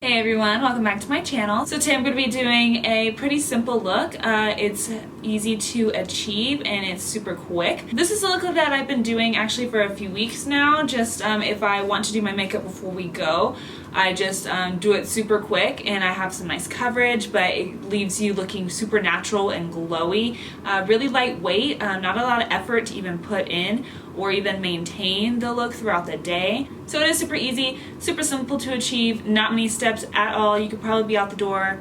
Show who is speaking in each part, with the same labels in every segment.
Speaker 1: Hey everyone, welcome back to my channel. So today I'm going to be doing a pretty simple look. It's easy to achieve and it's super quick. This is a look that I've been doing actually for a few weeks now. Just if I want to do my makeup before we go, I just do it super quick and I have some nice coverage, but it leaves you looking super natural and glowy. Really lightweight, not a lot of effort to even put in or even maintain the look throughout the day. So it is super easy, super simple to achieve, not many steps at all. You could probably be out the door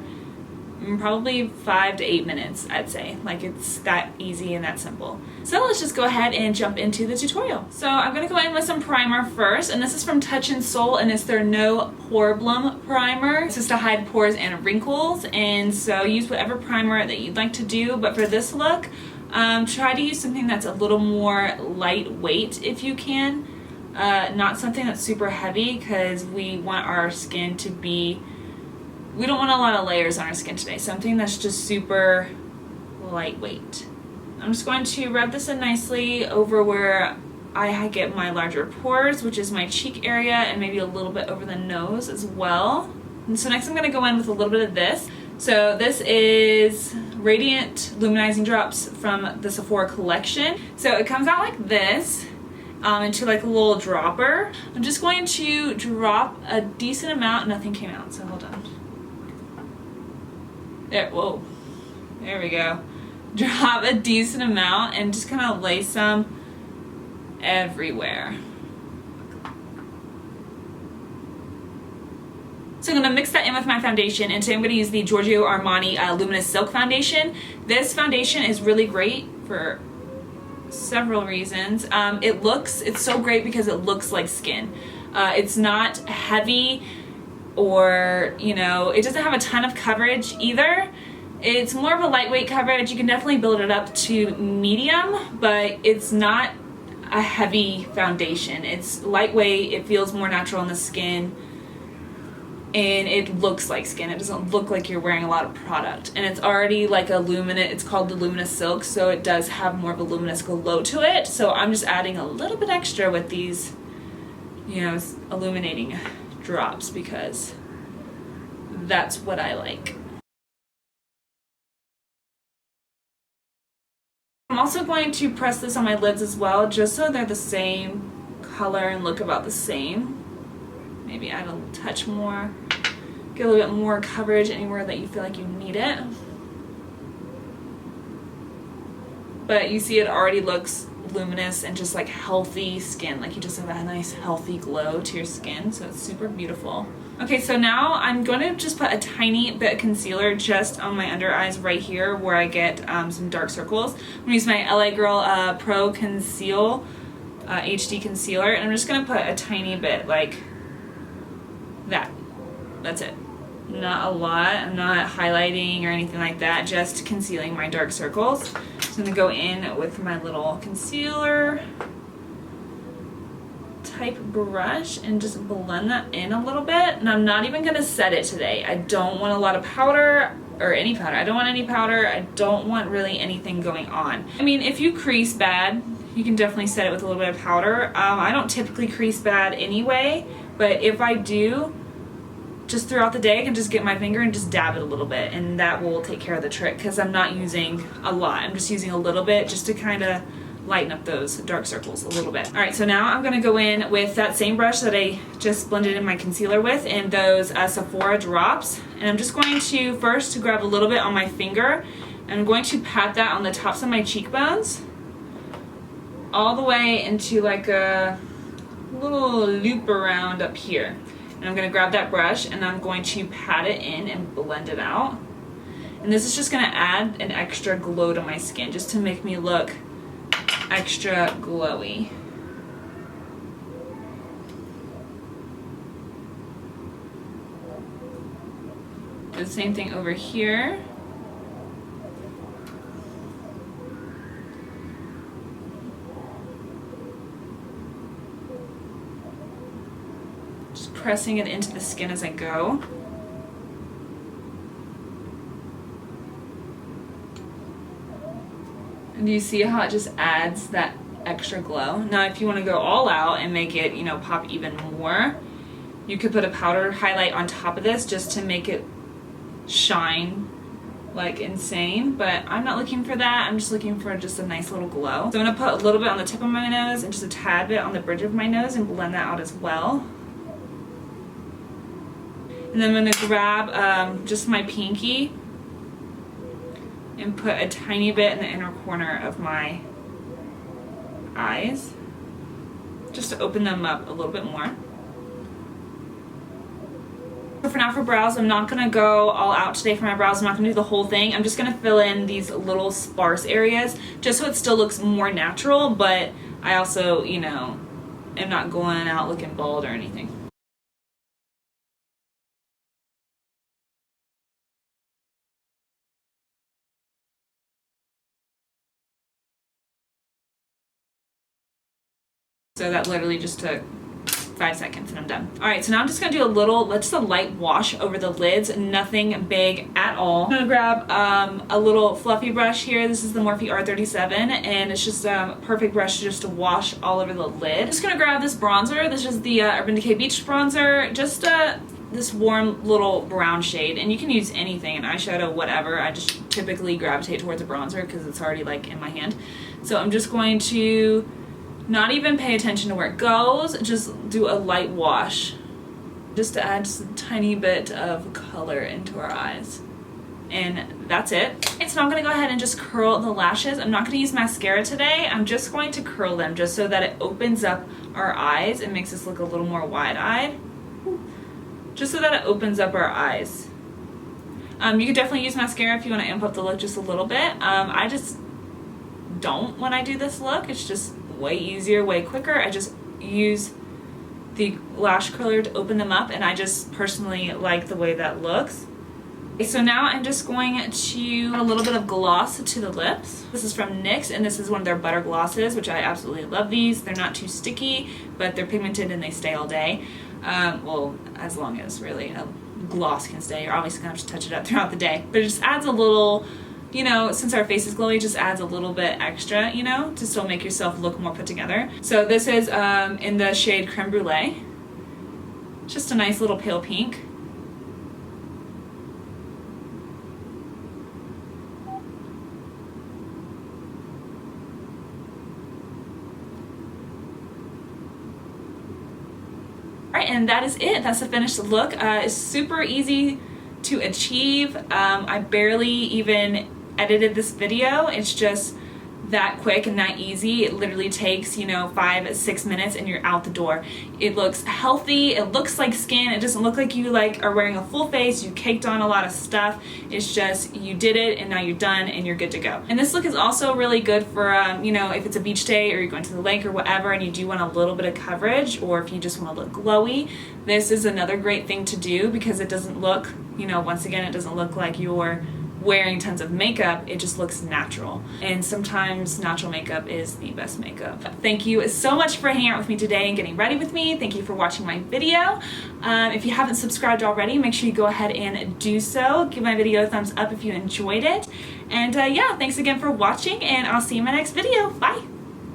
Speaker 1: in probably 5 to 8 minutes, I'd say. Like, it's that easy and that simple. So let's just go ahead and jump into the tutorial. So I'm gonna go in with some primer first, and this is from Touch in Sol, and it's their No Poreblem primer. It's just to hide pores and wrinkles, and so use whatever primer that you'd like to do, but for this look, try to use something that's a little more lightweight if you can. Not something that's super heavy, because we want our skin to be, we don't want a lot of layers on our skin today. Something that's just super lightweight. I'm just going to rub this in nicely over where I get my larger pores, which is my cheek area, and maybe a little bit over the nose as well. And so next I'm going to go in with a little bit of this. So this is Radiant Luminizing Drops from the Sephora collection. So it comes out like this. Into like a little dropper. I'm just going to drop a decent amount. Nothing came out, so hold on. There, whoa. There we go. Drop a decent amount and just kind of lay some everywhere. So I'm going to mix that in with my foundation, and today I'm going to use the Giorgio Armani Luminous Silk Foundation. This foundation is really great for several reasons. It's so great because it looks like skin. It's not heavy, or it doesn't have a ton of coverage either. It's more of a lightweight coverage. You can definitely build it up to medium, but it's not a heavy foundation. It's lightweight, it feels more natural on the skin, and it looks like skin. It doesn't look like you're wearing a lot of product. And it's already like it's called the Luminous Silk, so it does have more of a luminous glow to it. So I'm just adding a little bit extra with these, illuminating drops, because that's what I like. I'm also going to press this on my lids as well, just so they're the same color and look about the same. Maybe add a touch more, get a little bit more coverage anywhere that you feel like you need it. But you see it already looks luminous and just like healthy skin, like you just have a nice healthy glow to your skin, so it's super beautiful. Okay, so now I'm going to just put a tiny bit of concealer just on my under eyes right here where I get some dark circles. I'm going to use my LA Girl Pro Conceal HD Concealer, and I'm just going to put a tiny bit, like that. That's it. Not a lot. I'm not highlighting or anything like that, just concealing my dark circles. So I'm going to go in with my little concealer type brush and just blend that in a little bit. And I'm not even going to set it today. I don't want a lot of powder or any powder. I don't want any powder. I don't want really anything going on. I mean, if you crease bad, you can definitely set it with a little bit of powder. I don't typically crease bad anyway, but if I do, just throughout the day I can just get my finger and just dab it a little bit, and that will take care of the trick, because I'm not using a lot. I'm just using a little bit just to kind of lighten up those dark circles a little bit. Alright, so now I'm going to go in with that same brush that I just blended in my concealer with, and those Sephora drops, and I'm just going to first grab a little bit on my finger, and I'm going to pat that on the tops of my cheekbones all the way into like a little loop around up here. And I'm going to grab that brush and I'm going to pat it in and blend it out. And this is just going to add an extra glow to my skin, just to make me look extra glowy. Do the same thing over here. Just pressing it into the skin as I go. And do you see how it just adds that extra glow? Now if you want to go all out and make it, pop even more, You could put a powder highlight on top of this just to make it shine like insane, but I'm not looking for that. I'm just looking for just a nice little glow. So I'm gonna put a little bit on the tip of my nose and just a tad bit on the bridge of my nose and blend that out as well. And then I'm gonna grab just my pinky and put a tiny bit in the inner corner of my eyes, just to open them up a little bit more. So for now for brows, I'm not going to go all out today for my brows. I'm not going to do the whole thing. I'm just going to fill in these little sparse areas just so it still looks more natural, but I also, you know, am not going out looking bald or anything. So that literally just took 5 seconds and I'm done. All right, so now I'm just gonna do just a light wash over the lids, nothing big at all. I'm gonna grab a little fluffy brush here. This is the Morphe R37, and it's just a perfect brush just to wash all over the lid. I'm just gonna grab this bronzer. This is the Urban Decay Beach bronzer. Just this warm little brown shade, and you can use anything, an eyeshadow, whatever. I just typically gravitate towards a bronzer because it's already like in my hand. So I'm just going to not even pay attention to where it goes, just do a light wash just to add just a tiny bit of color into our eyes. And that's it. And so now I'm gonna go ahead and just curl the lashes. I'm not gonna use mascara today. I'm just going to curl them just so that it opens up our eyes and makes us look a little more wide-eyed. Just so that it opens up our eyes. You could definitely use mascara if you wanna amp up the look just a little bit. I just don't when I do this look. It's just way easier, way quicker. I just use the lash curler to open them up, and I just personally like the way that looks. So now I'm just going to add a little bit of gloss to the lips. This is from NYX, and this is one of their butter glosses, which I absolutely love these. They're not too sticky, but they're pigmented and they stay all day. Well, as long as really a gloss can stay. You're obviously gonna have to touch it up throughout the day, but it just adds a little, you know, since our face is glowy, it just adds a little bit extra, you know, to still make yourself look more put together. So this is in the shade Creme Brulee. Just a nice little pale pink. All right, and that is it. That's the finished look. It's super easy to achieve. I barely even edited this video. It's just that quick and that easy. It literally takes, you know, 5-6 minutes and you're out the door. It looks healthy. It looks like skin. It doesn't look like you like are wearing a full face. You caked on a lot of stuff. It's just you did it and now you're done and you're good to go. And this look is also really good for, you know, if it's a beach day or you're going to the lake or whatever and you do want a little bit of coverage, or if you just want to look glowy, this is another great thing to do because it doesn't look, you know, once again, it doesn't look like you're wearing tons of makeup. It just looks natural, and sometimes natural makeup is the best makeup. Thank you so much for hanging out with me today and getting ready with me. Thank you for watching my video. If you haven't subscribed already, make sure you go ahead and do so. Give my video a thumbs up if you enjoyed it, and yeah, thanks again for watching, and I'll see you in my next video. Bye.